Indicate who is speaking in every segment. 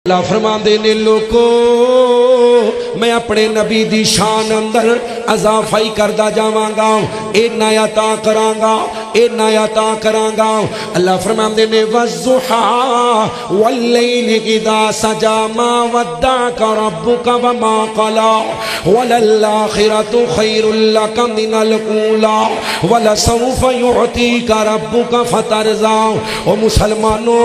Speaker 1: اللہ فرماندے نے لوگو میں اپنے نبی دی شان اندر اضافہ ہی کردہ جاواں گا، اے نیا تا کرانگا، اے نیا تا کرانگا۔ اللہ فرماندے نے وَالضُّحَىٰ وَاللَّيْلِ إِذَا سَجَىٰ مَا وَدَّعَكَ رَبُّكَ وَمَا قَلَىٰ وَلَلْآخِرَةُ خَيْرٌ لَكَ مِنَ الْأُولَىٰ وَلَسَوْفَ يُعْطِيكَ رَبُّكَ فَتَرْضَىٰ۔ او مسلمانوں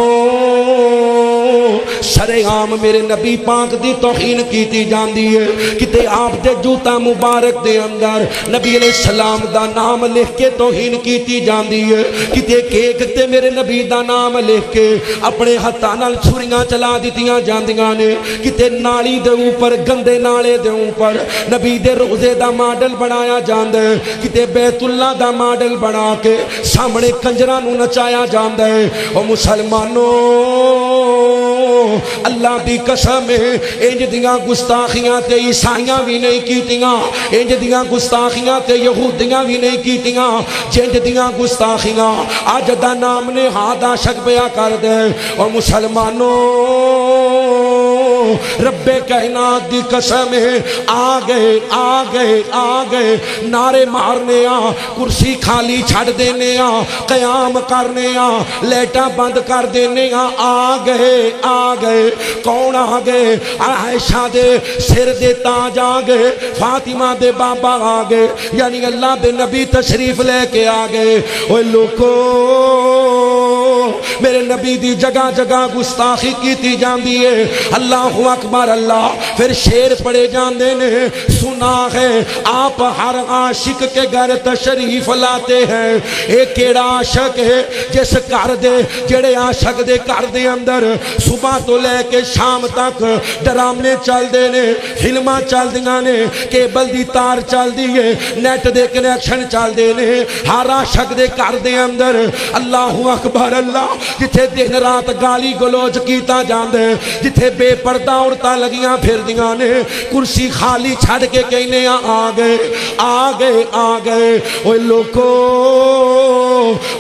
Speaker 1: شرعام میرے نبی پاک دی توہین کیتی جاندی ہے، کتے آپ دے جوتا مبارک دے اندر نبی علیہ السلام دا نام لکھ کے توہین کیتی جاندی ہے، کتے کیک تے میرے نبی دا نام لکھ کے اپنے ہتھاں نال چھریاں چلا دیتیاں جاندیاں نے، کتے نالی دے اوپر گندے نالے دے اوپر نبی دے روزے دا ماڈل بنایا جاندہ ہے، کتے بیت اللہ دا ماڈل بنا کے سامنے کنجرانوں نچایا جاندہ ہے۔ او مسلمانوں اللہ دی قسم ہے انج دیاں گستاخیاں تے عیسائیاں بھی نہیں کیتیاں، انج دیاں گستاخیاں تے یہودیاں بھی نہیں کیتیاں، جنج دیاں گستاخیاں آج دا نام نے ہادہ شک بیا کر دے۔ اور مسلمانوں رب کائنات دی قسم ہے آگئے آگئے آگئے نعرے مارنے کرسی خالی چھڑ دینے قیام کرنے لیٹا بند کر دینے آگئے آگئے کون آگئے؟ عائشہ دے سر دے تاج آگئے، فاطمہ دے بابا آگئے، یعنی اللہ دے نبی تشریف لے کے آگئے۔ اوہ لوگو میرے نبی دی جگہ جگہ گستاخی کیتی جاندی ہے، اللہ اکبر اللہ، پھر شیر پڑے جاندے نے سنا ہے آپ ہر عاشق کے گھر تشریف لاتے ہیں۔ ایک کیڑا عاشق ہے جس کر دے جڑے عاشق دے کر دے اندر صبح تو لے کے شام تک ڈرامے چل دے نے، فلمہ چل دیاں نے، کیبل دی تار چل دیئے، نیٹ دے کنیکشن چل دے نے، ہر عاشق دے کر دے اندر اللہ اکبر اللہ، جتھے دن رات گالی گلوچ کیتا جاندے، جتھے بے پردہ عورتاں لگیاں پھر دیاں نے، کرسی خالی چھڑ کے کہنے آگئے آگئے آگئے۔ اوہ لوگو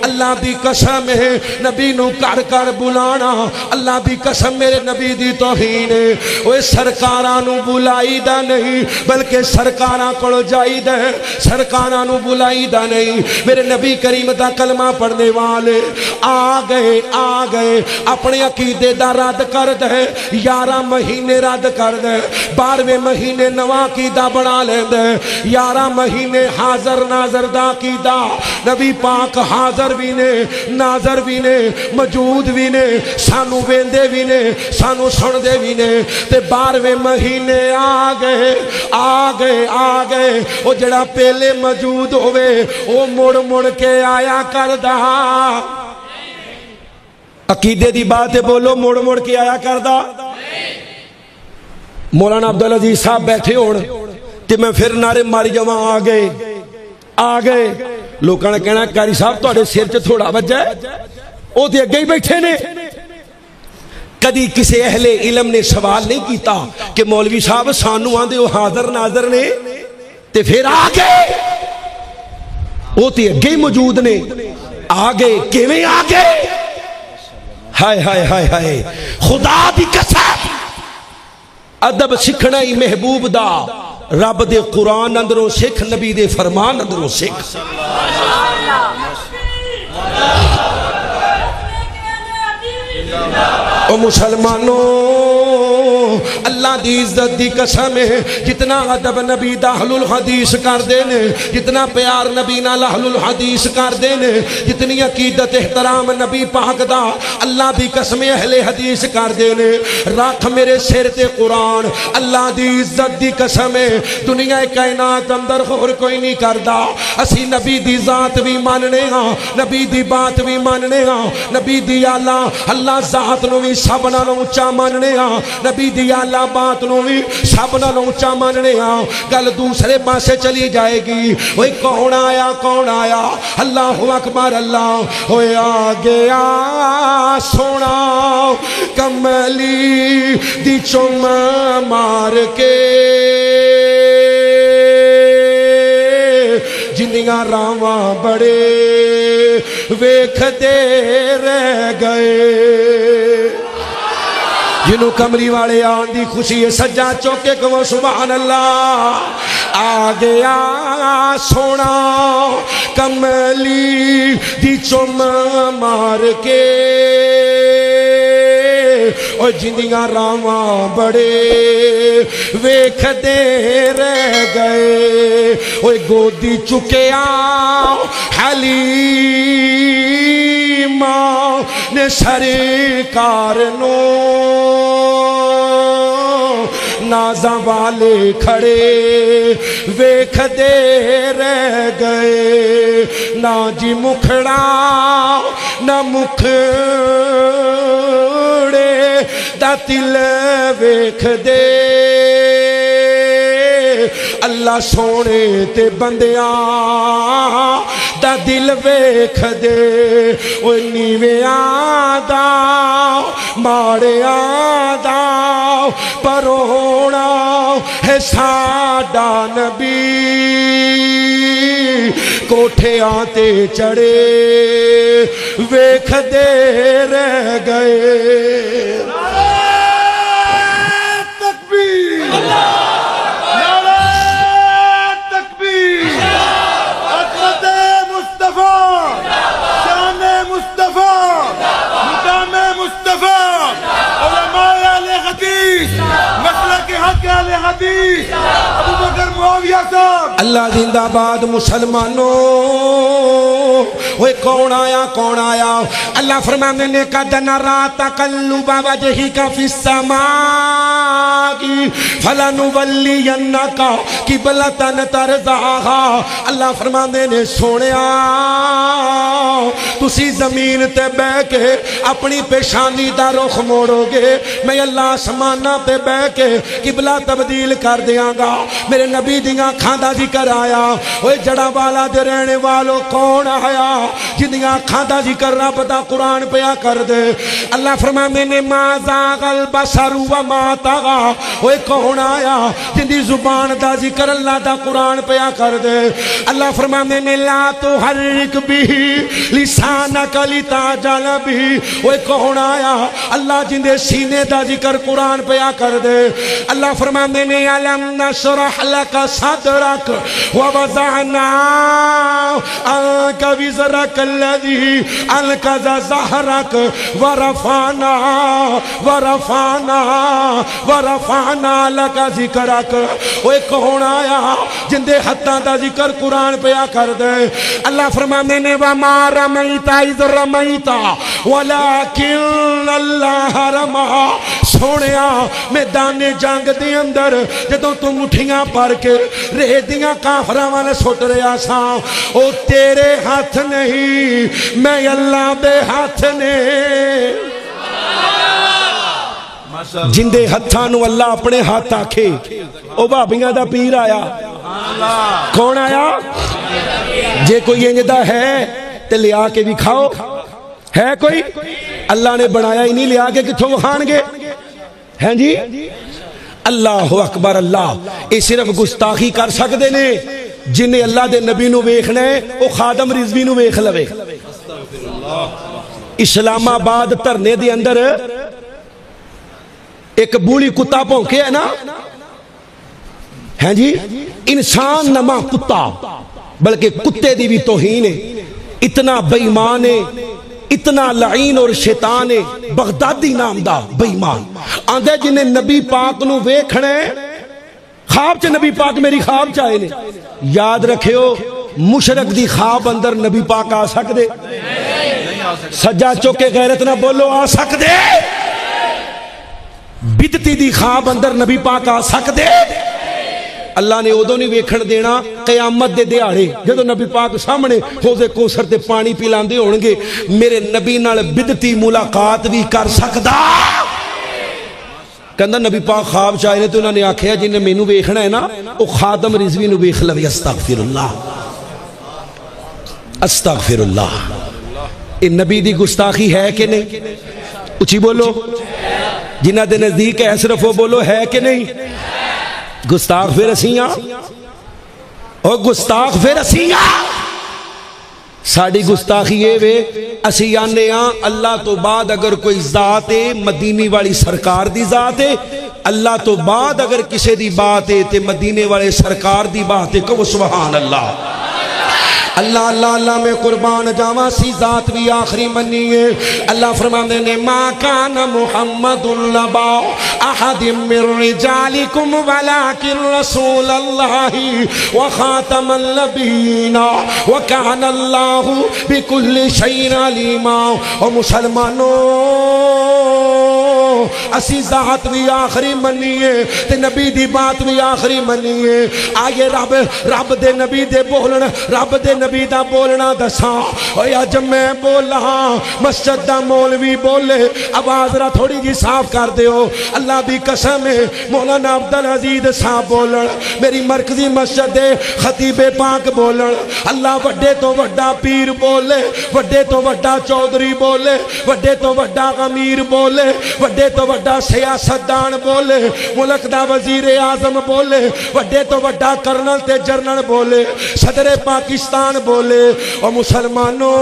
Speaker 1: اللہ دی قسم ہے نبی نو کر کر بلانا، اللہ دی قسم میرے نبی دی توہین ہے۔ اوہ سرکارانو بلائی دا نہیں بلکہ سرکاراں کڑو جائی دے، سرکارانو بلائی دا نہیں، میرے نبی کریم دا کلمہ پڑھنے والے آگئے آگئے اپنے عقیدے دا رد کر دے، 11 مہینے رد کر دے، 12ویں مہینے نواں عقیدہ بنا لیں دے، 11 مہینے حاضر ناظر دا عقیدہ، نبی پاک حاضر بھی نے ناظر بھی نے موجود بھی نے، سانو ویندے بھی نے سانو سن دے بھی نے، تے 12ویں مہینے آگئے آگئے آگئے، او جڑا پہلے موجود ہوئے او مڑ مڑ کے آیا کردہ۔ عقیدے دی بات ہے بولو، مڑ مڑ کے آیا کردہ۔ مولانا عبدالعزیز صاحب بیٹھے ہوڑ تے میں پھر نعرے ماری جوان آگئے آگئے، لوگاں نے کہنا کاری صاحب توڑے سیر چے تھوڑا بجا ہے، او تے اگے ہی بیٹھے نے۔ کدی کسی اہل علم نے سوال نہیں کیتا کہ مولوی صاحب سانو آندے ہو حاضر ناظر نے تے پھر آگئے، او تے اگے ہی موجود نے، آگئے کیویں آگئے؟ ہائے ہائے ہائے ہائے خدا دی قسم ادب سکھنا ہی محبوب دا، رب دے قرآن اندروں سکھ، نبی دے فرمان اندروں سکھ۔ او مسلمانوں اللہ دی عزت دی قسم ہے، جتنا ادب نبی دا اہل الحدیث کر دینے، جتنا پیار نبی نال اہل الحدیث کر دینے، جتنی عقیدت احترام نبی پاک دا اللہ دی قسم اہل حدیث کر دینے، رکھ میرے سر تے قرآن، اللہ دی عزت دی قسم ہے دنیا کائنات اندر خور کوئی نہیں کردا، اسی نبی دی ذات بھی ماننے ہاں، نبی دی بات بھی ماننے ہاں، نبی دی اللہ ذات نو بھی سب نالوں اونچا ماننے ہاں، نبی دی اللہ بات نو بھی سب نالوں اونچا ماننے ہاں۔ گل دوسرے پاسے چلی جائے گی، وہی کون آیا اللہ اکبر اللہ، ہوئے آگیا سونا کملی دی چم مار کے جنیاں راواں بڑے ویکھ دے رہ گئے۔ جنہوں کمری والے آن دی خوشی ہے سجا چوکے کہو سبحان اللہ آ گیا سونا کملی دی چم مار کے اور جندیاں راواں بڑے ویکھ دے رہ گئے اوے گودی چکیا حلیمہ نے سرکار نو نازاں والے کھڑے ویکھ دے رہ گئے نہ جی مکھڑا نہ مکھڑے دا دل ویکھ دے اللہ سونے تے بندیاں دا دل ویکھ دے اوہ نیویاں دا ماڑیاں دا پرونا ہے ساڈا نبی کوٹھے آتے چڑھے ویکھ دے رہ گئے اللہ زندہ باد مسلمانوں وہ کون آیا اللہ فرمانے نے قد نرا تقلب وجہک فی السماء فلنولینک قبلۃ ترضاها اللہ فرمانے نے سونیا تسی زمین تے بہ کے اپنی پیشانی دا رخ موڑو گے میں اللہ آسمانہ تے بہ کے قبلہ تبدیل کر دیاں گا میرے نبی دیاں کھاندہ ذکر آیا اوہ جڑا والا دے رہنے والوں کون آیا جنیاں کھاندہ ذکر رب دا قرآن پیا کر دے اللہ فرمانے نے ما زاغ البصر وما طغى اوہ کون آیا جنی زبان دا ذکر اللہ دا قرآن پیا کر دے اللہ فرمانے نے لا تحرک بھی لسانک لتعجل بھی اوہ کون آیا اللہ جن دے سینے دا ذکر قرآن پیا کر دے اللہ فرمانے نے علم نشرح لک صدرک ووضعنا عنک وزرک الذی انقض ظہرک ورفعنا لک ذکرک اوہ کون آیا جن دے حتاں دا ذکر قرآن پیا کر دے اللہ فرمانے نے وما رمیت اذ رمیت ولیکن اللہ رما سونیا میدان جنگ دے اندر جدوں تو مٹھیاں پر کے رہ دیاں کافراں والے سٹ رہا سا او تیرے ہاتھ نہیں میں اللہ دے ہاتھ نے جن دے ہتھانو اللہ اپنے ہاتھ آکھے او بابیاں دا پیر آیا کون آیا جے کوئی انجدہ ہے تے لیا کے بھی کھاؤ ہے کوئی اللہ نے بنایا ہی نہیں لیا کے کتھوں وکھان گے ہیں جی اللہ اکبر اللہ اے صرف گستاخی کر سکتے نے جنہیں اللہ دے نبی نو ویکھنا ہے او خادم رضوی نو ویکھ لوے اسلام آباد ترنے دے اندر ایک بوڑھی کتا پونکے ہے نا ہیں جی انسان نما کتا بلکہ کتے دی بھی توہین ہے اتنا بے ایمان ہے اتنا لعین اور شیطان ہے بغدادی نام دا بے ایمان آندھے جنہیں نبی پاک نو ویکھنے خواب چے نبی پاک میری خواب چاہے نے یاد رکھے ہو مشرق دی خواب اندر نبی پاک آ سکتے سجا چوکے غیرت نہ بولو آ سکتے بدتی دی خواب اندر نبی پاک آ سکتے اللہ نے ادو نہیں ویکھن دینا قیامت دے دیاڑے جدو نبی پاک سامنے حوض کوثر تے پانی پیلاندے ہونگے میرے نبی نال بدتی ملاقات بھی کر سکدا کہندہ نبی پاک خواب چاہے تو انہوں نے آکھیا جنہیں مینو ویکھنا ہے نا او خادم رضوی نو ویکھ لوے استغفر اللہ استغفر اللہ اے نبی دی گستاخی ہے کہ نہیں اچھی بولو جنہ دے نزدیک ہے صرف وہ بولو ہے کہ نہیں گستاخ پھر اسیاں اور گستاخ پھر اسیاں ساڑی گستاخی یہ وے اسی آنے اللہ تو بعد اگر کوئی ذات ہے مدینے والی سرکار دی ذات ہے، اللہ تو بعد اگر کسی دی بات ہے تے مدینے والے سرکار دی بات ہے، کہو سبحان اللہ۔ اللہ اللہ اللہ میں قربان جاواں سی ذات بھی آخری منی ہے۔ اللہ فرماندے نے ما کان محمد لبا احد من رجالکم ولکن رسول اللہ وخاتم النبیین وکان اللہ بکل شیء علیما۔ اور مسلمانوں اسی ذات بھی آخری منیے تے نبی دی بات بھی آخری منیے۔ آئے رب دے نبی دے بولن، رب دے نبی دا بولنا دساں۔ اوہ اج میں بولا مسجد دا مولوی بولے آواز را تھوڑی جی صاف کر دیو۔ اللہ دی قسم ہے مولانا عبدالعزیز صاحب بولن، میری مرکزی مسجد دے خطیب پاک بولن، اللہ وڈے تو وڈا پیر بولے، وڈے تو وڈا چودھری بولے، وڈے تو وڈا امیر بولے، وڈے تو وڈا سیاستدان بولے، ملک دا وزیر اعظم بولے، وڈے تو وڈا کرنل تے جرنل بولے، صدر پاکستان بولے۔ اور مسلمانوں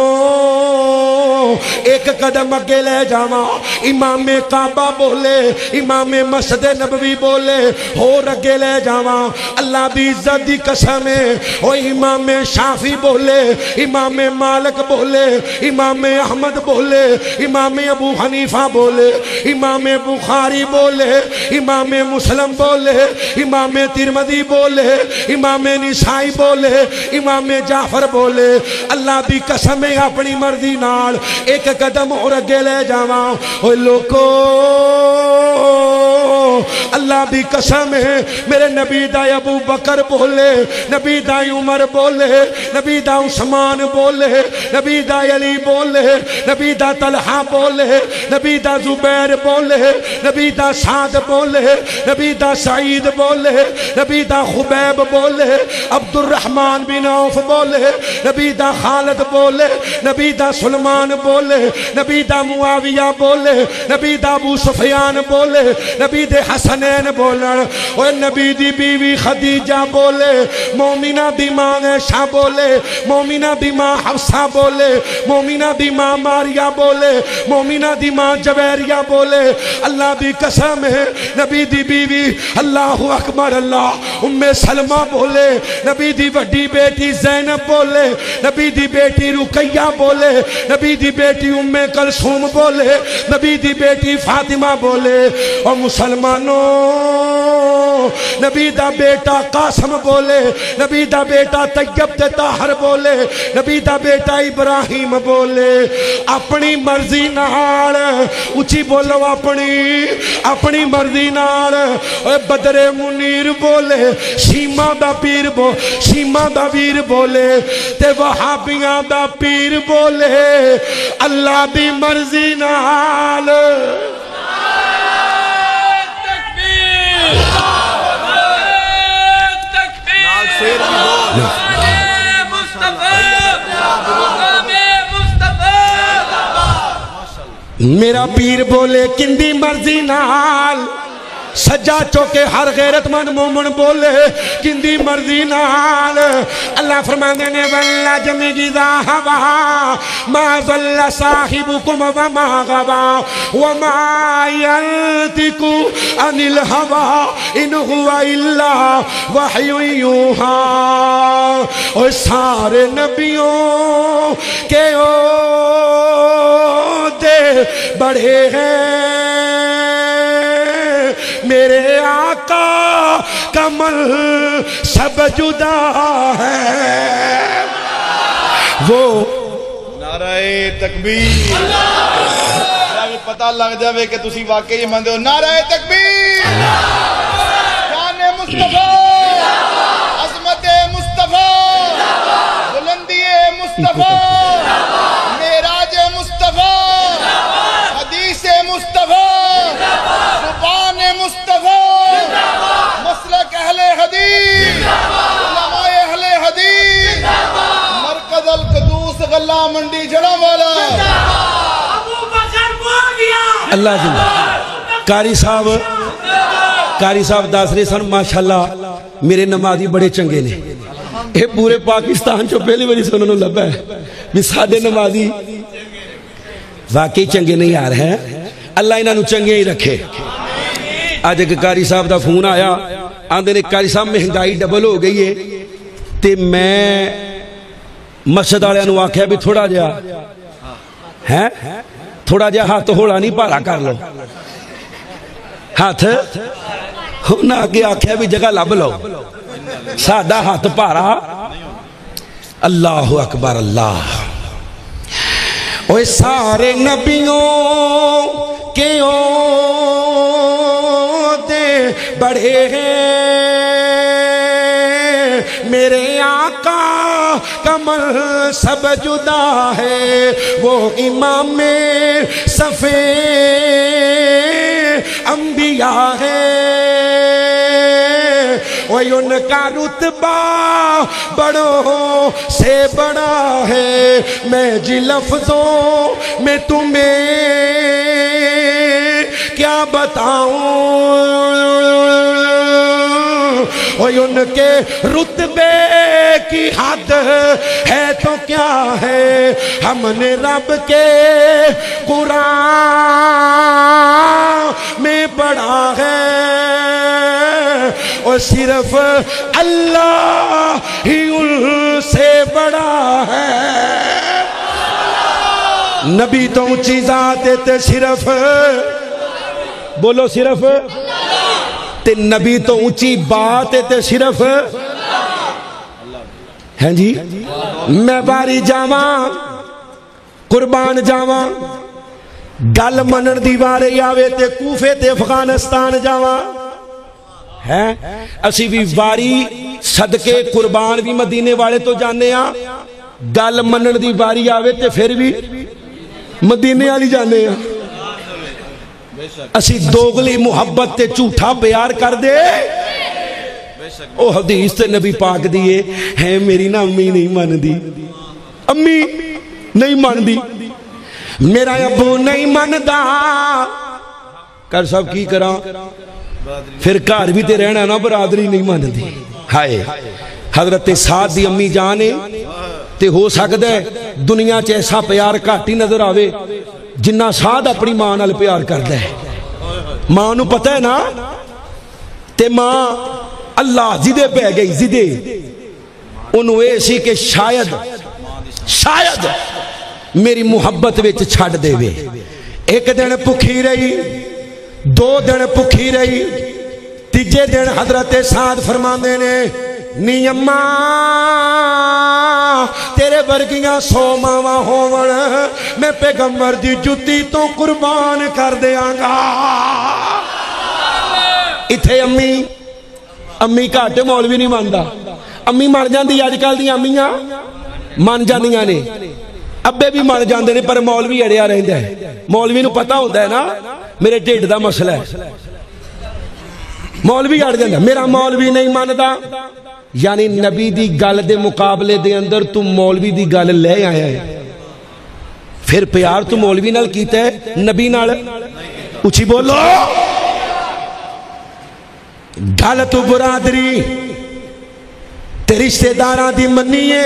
Speaker 1: ایک قدم اگے لے جاواں، امام کعبہ بولے، امام مسجد نبوی بولے، اور اگے لے جاواں اللہ دی عزت دی قسم ہے۔ او امام شافعی بولے، امام مالک بولے، امام احمد بولے، امام ابو حنیفہ بولے، امام بخاری بولے، امام مسلم بولے، امام ترمذی بولے، امام نسائی بولے، امام جعفر بولے۔ اللہ دی قسم ہے اپنی مرضی نال ایک قدم اور اگے لے جاواں۔ اوہ لوکو اللہ دی قسم ہے میرے نبی دا ابو بکر بولے، نبی دا عمر بولے، نبی دا عثمان بولے، نبی دا علی بولے، نبی دا طلحہ بولے، نبی دا زبیر بولے، نبی دا سعد بولے، نبی دا سعید بولے، نبی دا خبیب بولے، عبد الرحمن بن عوف بولے، نبی دا خالد بولے، نبی دا سلمان بولے، نبی دا معاویہ بولے، نبی دا ابو سفیان بولے، نبی دے حسنین بولن، اور نبی دی بیوی خدیجہ بولے، مومنہ دی ماں عائشہ بولے، مومنہ دی ماں حفصہ بولے، مومنہ دی ماں ماریہ بولے، مومنہ دی ماں جویریہ بولے۔ اللہ دی قسم ہے نبی دی بیوی اللہ اکبر اللہ ام سلمہ بولے، نبی دی وڈی بیٹی زینب بولے، نبی دی بیٹی رقیہ بولے، نبی دی بیٹی ام کلثوم بولے، نبی دی بیٹی فاطمہ بولے۔ اور مسلمانوں نبی دا بیٹا قاسم بولے، نبی دا بیٹا طیب تے طاہر بولے، نبی دا بیٹا ابراہیم بولے۔ اپنی مرضی نال اچھی بولو، اپنی مرضی نال بدر منیر بولے، شیمہ دا پیر شیمہ دا ویر بولے، تے وہابیاں دا پیر بولے، اللہ دی مرضی نال میرا پیر بولے کندی مرضی نال، سجا چوکے ہر غیرت مند مومن بولے کندی مرضی نال۔ اللہ فرماندے نے والنجم اذا ہوا ما ضل صاحبکم وما غوا وما ینطق عن الہوى ان هو الا وحی یوحی۔ اور سارے نبیوں کے عہدے بڑھے ہیں، میرے آقا کمل سب جدا ہے۔ وہ
Speaker 2: نعرہ تکبیر، پتہ لگ جاوے کہ تسی واقعی مندے ہو۔ نعرہ تکبیر، شان مصطفیٰ، عظمت مصطفیٰ، بلندی مصطفیٰ، معراج مصطفیٰ، حدیث مصطفیٰ، زبان مصطفیٰ، مسلک اہل حدیث، علماء اہل حدیث، مرکز القدوس غلہ منڈی جڑا والا۔
Speaker 1: اللہ جنہ کاری صاحب داسرے سن ماشاءاللہ میرے نمازی بڑے چنگے نے، یہ پورے پاکستان چو پہلی بڑی سے انہوں نے لبا ہے۔ بھی ساڈے نمازی واقعی چنگے نہیں آ رہے ہیں اللہ انہاں نو چنگے ہی رکھے آج ایک قاری صاحب دا فون آیا آندے نے قاری صاحب مہنگائی ڈبل ہو گئی ہے تے میں مسجد والے نو آکھیا بھی تھوڑا جہا ہے تھوڑا جہا ہاتھ ہولا نہیں پارا کر لو ہاتھ انہاں کے آکھیا بھی جگہ لب لو ساڈا ہاتھ پارا اللہ اکبر اللہ اوہ سارے نبیوں کے عہدے بڑھے ہیں میرے آقا کا منصب جدا ہے وہ امام صف انبیاء ہے وہی ان کا رتبہ بڑوں سے بڑا ہے میں جی لفظوں میں تمہیں کیا بتاؤں وہی ان کے رتبے کی حد ہے تو کیا ہے ہم نے رب کے قرآن میں پڑھا ہے اور صرف اللہ ہی ان سے بڑا ہے نبی تو اونچی ذات تے صرف بولو صرف تے نبی تو اونچی بات تے صرف ہیں جی میں باری جاواں قربان جاواں گل منن دیوارے آوے تے کوفے تے افغانستان جاواں ہے اسی بھی واری صدقے قربان بھی مدینے والے تو جانے ہاں گل منن دی واری آوے تے پھر بھی مدینے والی جانے ہاں اسی دوگلی محبت تے جھوٹا پیار کر دے او حدیث تے نبی پاک دیئے ہے میری نا امی نہیں مان دی امی نہیں مان دی میرا ابو نہیں مان دا کر سب کی کرا پھر گھر بھی تے رہنا نا برادری نہیں مان دی ہائے حضرت سعد دی امی جانے تے ہو سکتا ہے دنیا چ ایسا پیار گھٹ ہی نظر آوے جنہ سعد اپنی ماں نال پیار کردا ہے ماں نو پتہ ہے نا تے ماں اللہ زدے پہ گئی زدے انہوں ایسی کہ شاید میری محبت وچ چھڑ دے وے ایک دن پکھی رہی دو دن پکھی رہی تیجے دن حضرت سعد فرماندے نے نی اماں تیرے برگیاں سو ماواں ہون میں پیغمبر دی جتی تو قربان کر دیاں گا اتھے امی کاٹے مولوی نہیں ماندا امی مان جاندی آج کل دی امیاں مان جاندیاں نے ابے بھی مان جاندے نے پر مولوی اڑیا رہندا ہے مولوی نو پتہ ہوندا ہے نا میرے ڈھڈ دا مسئلہ ہے مولوی اڑ جاندا میرا مولوی نہیں ماندا یعنی نبی دی گل دے مقابلے دے اندر تم مولوی دی گل لے آیا ہے پھر پیار تو مولوی نال کیتا ہے نبی نال اچھی بولو گل تو برادری تے رشتہ داراں دی منیے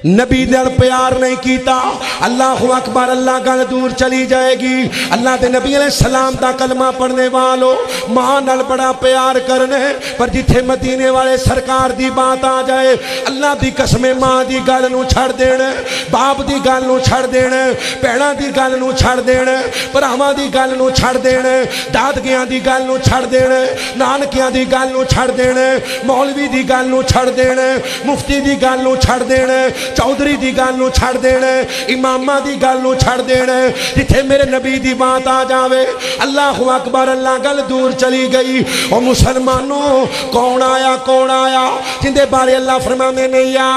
Speaker 1: نبی دل پیار نہیں کیتا اللہ اکبر اللہ گل دور چلی جائے گی اللہ دے نبی علیہ السلام دا کلمہ پڑھنے والو ماں نال بڑا پیار کرنے پر جتھے مدینے والے سرکار دی بات آ جائے اللہ دی قسم ماں دی گل نو چھڑ دینے باپ دی گل نو چھڑ دینے پیڑاں دی گل نو چھڑ دینے پراواں دی گل نو چھڑ دینے دادگیاں دی گل نو چھڑ دینے نانکیاں دی گل نو چھڑ دینے مولوی دی گل نو چھڑ دینے مفتی دی گل نو چھڑ دینے چودھری دی گل نو چھڑ دینے امامہ دی گل نو چھڑ دینے جتھے میرے نبی دی بات آ جاوے اللہ اکبر اللہ گل دور چلی گئی او مسلمانوں کون آیا جندے بارے اللہ فرمانے نے یا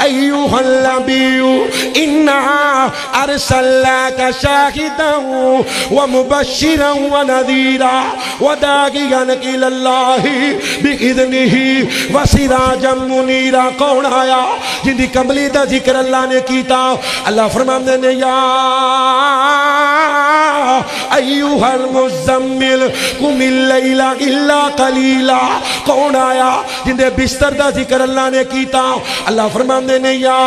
Speaker 1: ایوہ النبیو انا ارسلناک شاہدا ومبشرا ونذیرا وداعیا الی اللہ باذنہ وسراجا منیرا کون آیا جندی دی کملی دا ذکر اللہ نے کیتا اللہ فرماندے نے یا ایوہ المزمل قم اللیل الا قلیلا کون آیا جن دے بستر دا ذکر اللہ نے کیتا اللہ فرماندے نے یا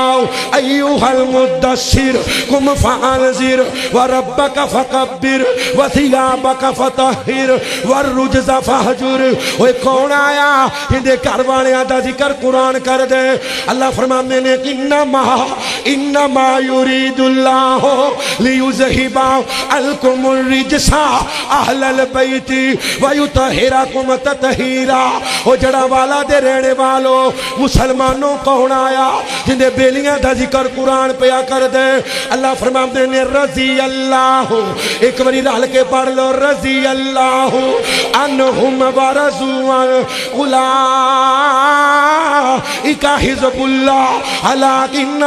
Speaker 1: ایوہ المدثر قم فانذر وربک فکبر وثیابک فطہر والرجز فہجر اوہ کون آیا جن دے کاروانیاں دا ذکر قرآن کر دے اللہ فرماندے نے انما یرید اللہ لیذہب عنکم الرجس اہل البیت ویطہرکم تطہیرا او جڑا والا دے رہنے والو مسلمانوں کون آیا جن دے بیلیاں دا ذکر قرآن پیا کر دے اللہ فرماندے نے رضی اللہ ایک باری رہل کے پڑھ لو رضی اللہ عنہم ورضوا اولئک حزب اللہ لیکن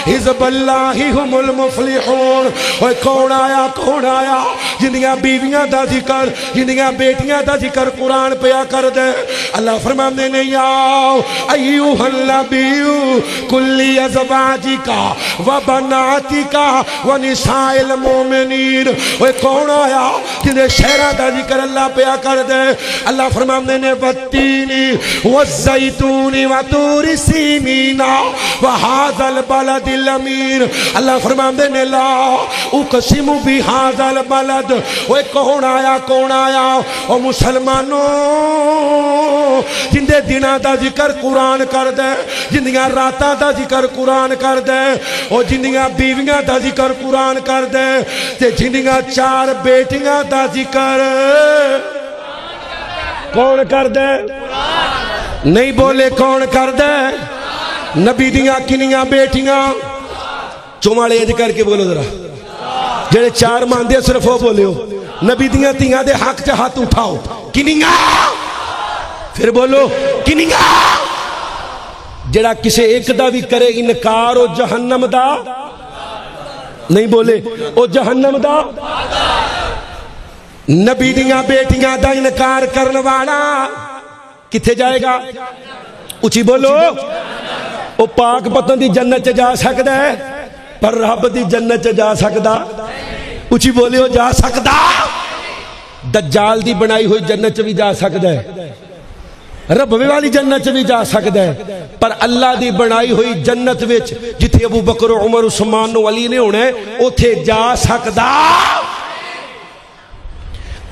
Speaker 1: حزب اللہ ہم المفلحون اوہ کون آیا جنیاں بیویاں دا ذکر جنیاں بیٹیاں دا ذکر قرآن پیا کر دے اللہ فرماندے نے یا ایوہ النبی کلی ازواجکا و بناتکا و نساء المومنین اوہ کون آیا جنہیں شہرہ دا ذکر اللہ پیا کر دے اللہ فرماندے نے والتینی والزیتونی و طور سینین و ھذا البلد الامین اللہ فرماندے نے لا اقسم بھذا البلد اوہ کون آیا او مسلمانوں جن دے دنہ دا ذکر قرآن کر دے جندیاں راتاں دا ذکر قرآن کر دے او جندیاں بیویاں دا ذکر قرآن کر دے تے جندیاں 4 بیٹیاں دا ذکر کون کر دے نہیں بولے کون کر دے نبی دیاں کنیاں بیٹیاں چومالے اج کر کے بولو ذرا جڑے 4 ماندے صرف وہ بولے ہو نبی دیاں تیاں دے حق چا ہاتھ اٹھاؤ کنیاں پھر بولو کنیاں جڑا کسے ایک دا بھی کرے انکار او جہنم دا نہیں بولے او جہنم دا نبی دیاں بیٹیاں دا انکار کرنے والا کتھے جائے گا اچھی بولو او پاک پتن دی جنت جا سکتا ہے پر رب دی جنت جا سکتا اچھی بولے ہو جا سکتا دجال دی بنائی ہوئی جنت بھی جا سکتا ہے رب والی جنت بھی جا سکتا ہے پر اللہ دی بنائی ہوئی جنت وچ جتھے ابو بکر عمر عثمان و علی نے ہونے اتھے جا سکتا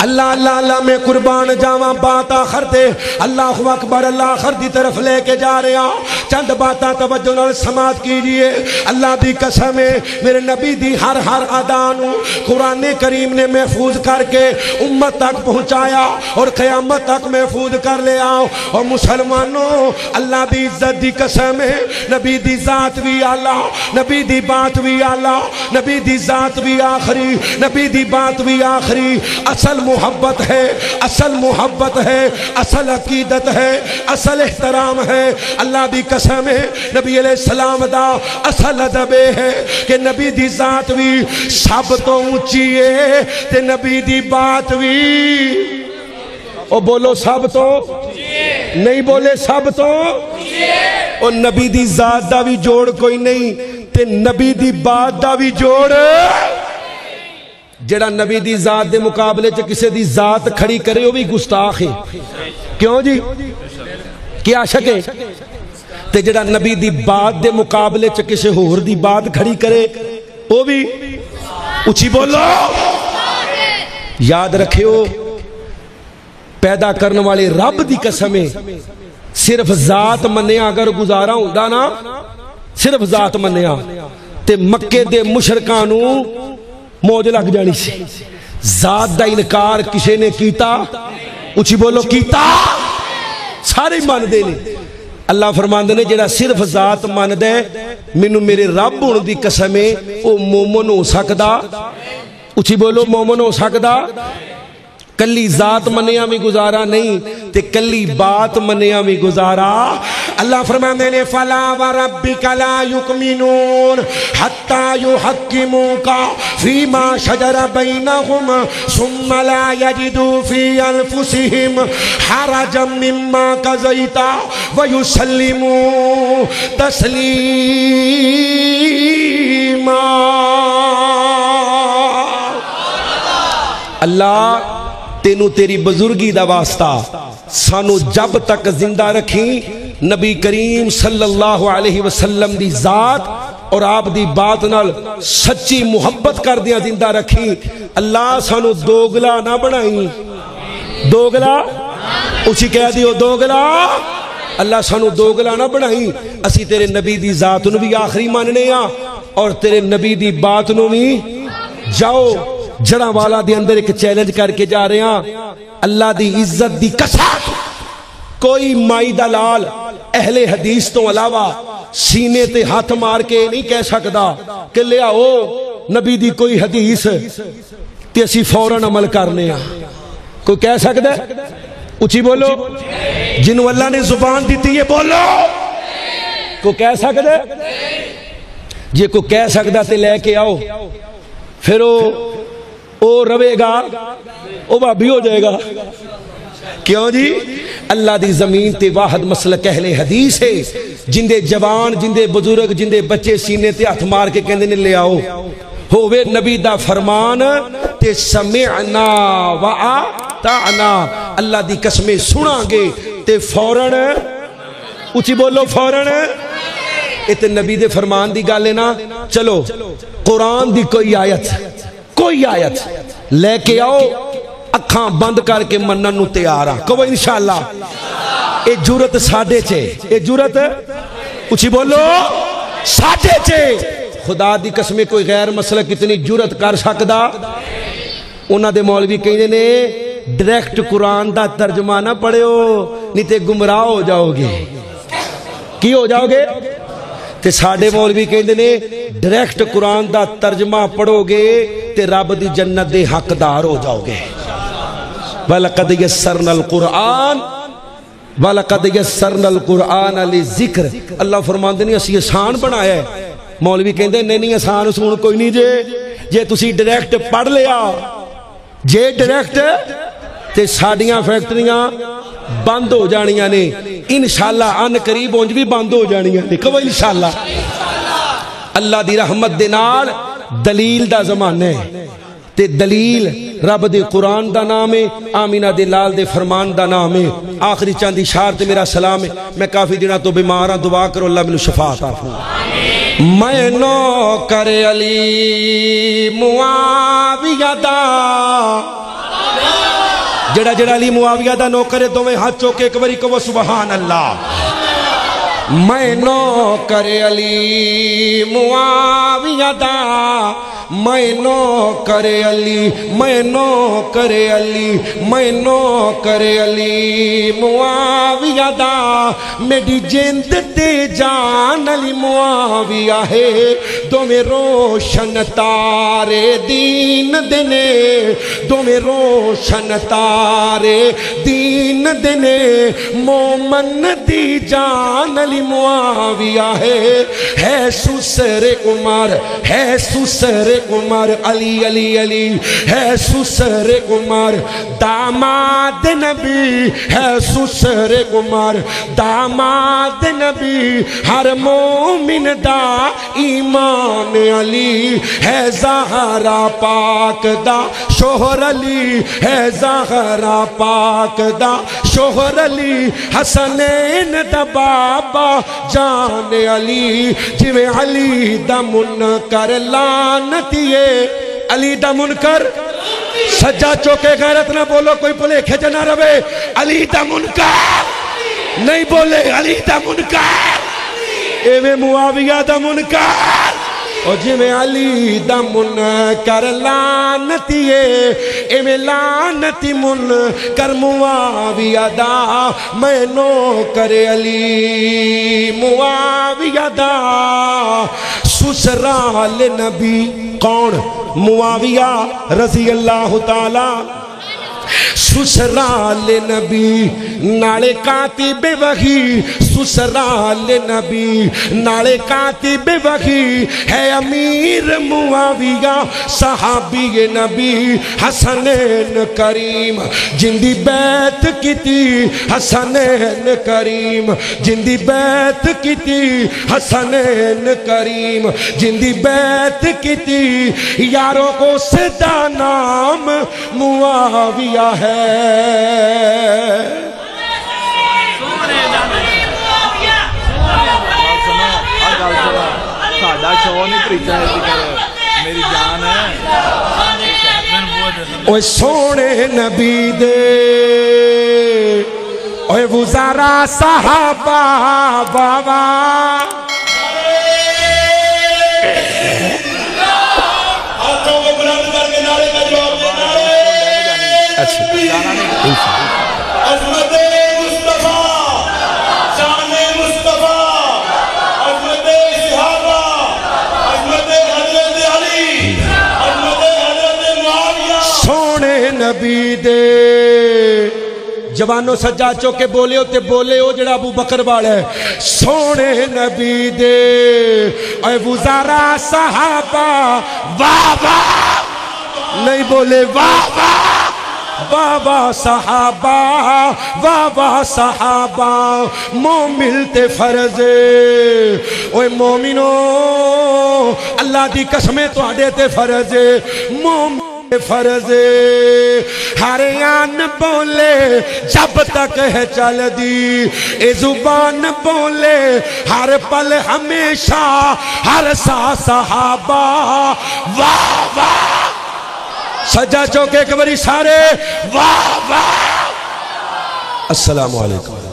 Speaker 1: اللہ اللہ اللہ میں قربان جاواں بات آخر تے اللہ اکبر اللہ آخر دی طرف لے کے جا رہے ہیں چند باتاں توجہ نال سماعت کیجئے اللہ دی قسم ہے میرے نبی دی ہر ادانو قرآن کریم نے محفوظ کر کے امت تک پہنچایا اور قیامت تک محفوظ کر لے آؤ اور مسلمانوں اللہ دی عزت دی قسم ہے نبی دی ذات بھی اعلیٰ نبی دی بات بھی اعلیٰ نبی دی ذات بھی آخری نبی دی بات بھی آخری اصل محبت ہے اصل عقیدت ہے اصل احترام ہے اللہ دی قسم ہے نبی علیہ السلام دا اصل ادب ہے کہ نبی دی ذات بھی سب تو اونچی ہے تے نبی دی بات بھی او بولو سب تو نہیں بولے سب تو او نبی دی ذات دا بھی جوڑ کوئی نہیں تے نبی دی بات دا بھی جوڑ جڑا نبی دی ذات دے مقابلے چ کسے دی ذات کھڑی کرے وہ بھی گستاخ ہے کیوں جی کیا شک ہے تے جڑا نبی دی بات دے مقابلے چ کسے ہور دی بات کھڑی کرے وہ بھی اچھی بولو یاد رکھیو پیدا کرنے والے رب دی قسم ہے صرف ذات منیا اگر گزارا ہوندا نا صرف ذات منیا تے مکے دے مشرکانو موج لگ جانی سی ذات دا انکار کسے نے کیتا اچھی بولو کیتا سارے مان دے نے اللہ فرماندے نے جڑا صرف ذات مان دے منو میرے رب ہون دی قسم ہے او مومن ہو سکدا اچھی بولو مومن ہو سکدا کلی ذات منیا میں گزارا نہیں تے کلی بات منیا بھی گزارا اللہ فرماندے نے فلا وربک لا یؤمنون حتی یحکموک فیما شجر بینہم ثم لا یجدوا فی انفسہم حرجا مما قضیت ویسلموا تسلیما اللہ تینو تیری بزرگی دا واسطہ سانو جب تک زندہ رکھی نبی کریم صلی اللہ علیہ وسلم دی ذات اور آپ دی بات نال سچی محبت کر دیا زندہ رکھی اللہ سانو دوگلا نہ بنائی دوگلا اسی کہہ دیو دوگلا اللہ سانو دوگلا نہ بنائی اسی تیرے نبی دی ذات نو بھی آخری ماننے ہاں اور تیرے نبی دی بات نو بھی جاؤ جڑا والا دے اندر ایک چیلنج کر کے جا رہے ہیں اللہ دی عزت دی قسم کوئی مائی دلال اہل حدیث تو علاوہ سینے تے ہاتھ مار کے نہیں کہہ سکتا کہ لے آؤ نبی دی کوئی حدیث تے اسی فوراً عمل کرنے ہیں کوئی کہہ سکتا ہے اچھی بولو جنہوں اللہ نے زبان دیتی ہے بولو کوئی کہہ سکتا ہے جی کوئی کہہ سکتا تے لے کے آؤ پھر او روے گا او بابی ہو جائے گا کیوں جی اللہ دی زمین تے واحد مسلک اہل حدیث ہے جندے جوان جندے بزرگ جندے بچے سینے تے ہاتھ مار کے کہندے نے لے آؤ ہووے نبی دا فرمان تے سمعنا وآتعنا اللہ دی قسمیں سنا گے تے فوراً اچھی بولو فوراً تے نبی دے فرمان دی گالے نا چلو قرآن دی کوئی آیت لے کے آؤ اکھاں بند کر کے منن نو تیار ہاں کہو انشاءاللہ اے جرت ساڈے چے اے جرت اچھی بولو ساڈے چے خدا دی قسمیں کوئی غیر مسلک اتنی جرت کر سکدا انہاں دے مولوی کہندے نے ڈائریکٹ قرآن دا ترجمہ نہ پڑھو نہیں تے گمراہ ہو جاؤ گے کی ہو جاؤ گے تے ساڈے مولوی کہندے نے ڈائریکٹ قرآن دا ترجمہ پڑھو گے تے رب دی جنت دے حقدار ہو جاؤ گے وَلَقَدْ يَسَّرْنَا الْقُرْآنَ وَلَقَدْ يَسَّرْنَا الْقُرْآنَ لِلذِّكْرِ اللہ فرماندے نے اسی آسان بنایا ہے مولوی کہندے نہیں آسان سون کوئی نہیں جے تسی ڈائریکٹ پڑھ لیا جے ڈائریکٹ تے ساڈیاں فیکٹریاں بند ہو جانیاں نے انشاءاللہ ان قریب اونج بھی بند ہو جانیاں نے کہو انشاءاللہ اللہ دی رحمت دے نال دلیل دا زمانہ ہے تے دلیل رب دے قرآن دا نام ہے آمینہ دے لال دے فرمان دا نام ہے آخری چاندی شار تے میرا سلام ہے میں کافی دنوں تو بیمار ہاں دعا کرو اللہ مینوں شفا عطا فرمائے میں نوکر علی معاویہ دا جڑا علی معاویہ دا نوکر ہے دوویں ہاتھ چوکے ایک باری کہو سبحان اللہ میں نوکر علی معاویہ دا میں نوکر علی معاویہ دا میری جند تے جان علی معاویہ ہے دو میں روشن تارے دین دنے دو میں روشن تارے دین دنے مومن دی جان علی معاویہ ہے سسر عمر علی ہے سسر عمر داماد نبی ہے سسر عمر داماد نبی ہر مومن دا ایمان علی ہے زہرا پاک دا شوہر علی ہے زہرا پاک دا شوہر علی حسنین دا بابا جان علی جویں علی دا منکر لعنتیے علی دا منکر سجا چوکے غیرت نہ بولو کوئی بولے کھچ نہ روے علی دا منکر نہیں بولے علی دا منکر ایویں معاویہ دا منکر او جویں علی دا منکر لعنتیے ایویں لعنتی منکر معاویہ دا میں نوکر علی معاویہ دا سسرال نبی کون معاویہ رضی اللہ تعالی سسرال نبی نالے کاتب وحی سسرال نبی نالے کاتب وحی ہے امیر معاویہ صحابی نبی حسنین کریم جندی بیعت کی تھی حسنین کریم جندی بیعت کی تھی حسنین کریم جندی بیعت کی تھی یاروں کو صدا نام معاویہ ہے
Speaker 2: ساڈا شو نہیں پریچا ہے میری جان ہے
Speaker 1: اوے سونے نبی دے اوے وزارہ صحابہ بابا
Speaker 2: ہاتھوں کو بلند کر کے نعرے کا جواب دے عظمت مصطفیٰ شان مصطفیٰ عظمت صحابہ عظمت حضرت علی عظمت حضرت معاویہ
Speaker 1: سونے نبی دے جوانوں سجا چوکے بولے ہوتے بولے ہو جڑا ابو بکر والا ہے سونے نبی دے اے وزارہ صحابہ بابا نہیں بولے بابا بابا صحابہ بابا صحابہ مومن تے فرض اوے مومنو اللہ دی قسمیں تو آڈے تے فرض مومن فرض ہر آن بولے جب تک ہے چل دی اے زبان بولے ہر پل ہمیشہ ہر سا صحابہ واہ واہ سجا چوکے کبری سارے واہ واہ السلام علیکم